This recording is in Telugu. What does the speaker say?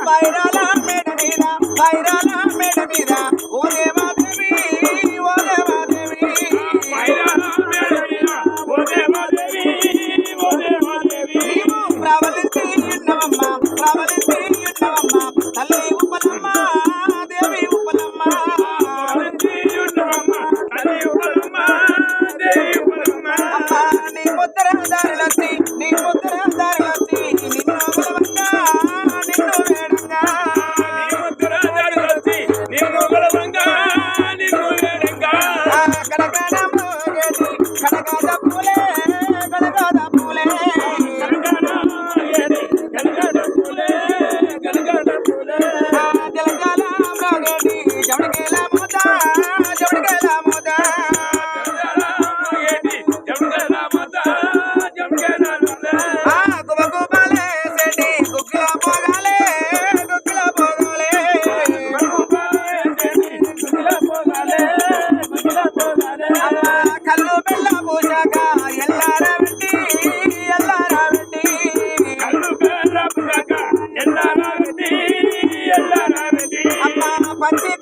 వైరాల మేడ మీద వైరాల మేడ మీద ఓ దేవాదేవి ఓ దేవాదేవి నీవు ప్రవలించి ఉన్నవమ్మ ప్రవలించి ఉన్నవమ్మ తల్లి ఉపలమ్మ దేవి ఉపలమ్మ అమ్మ నీ ముద్ర దారులొచ్చి నీ ముద్ర దారులొచ్చి నిన్ను బలవంగా నిన్ను వేడంగా కనకాద మోగేది కనకాద పూలే కనకాద పూలే జలజాల మోగేది జవడికేల మోత జవడికేల మోత గుబగుబలే సెడి గుగ్గిల పోగాలే గుగ్గిల పోగాలే కళ్ళు బెల్ల పూజాక ఎల్లారా వెట్టి ఎల్లారా వెట్టి అమ్మ పచ్చి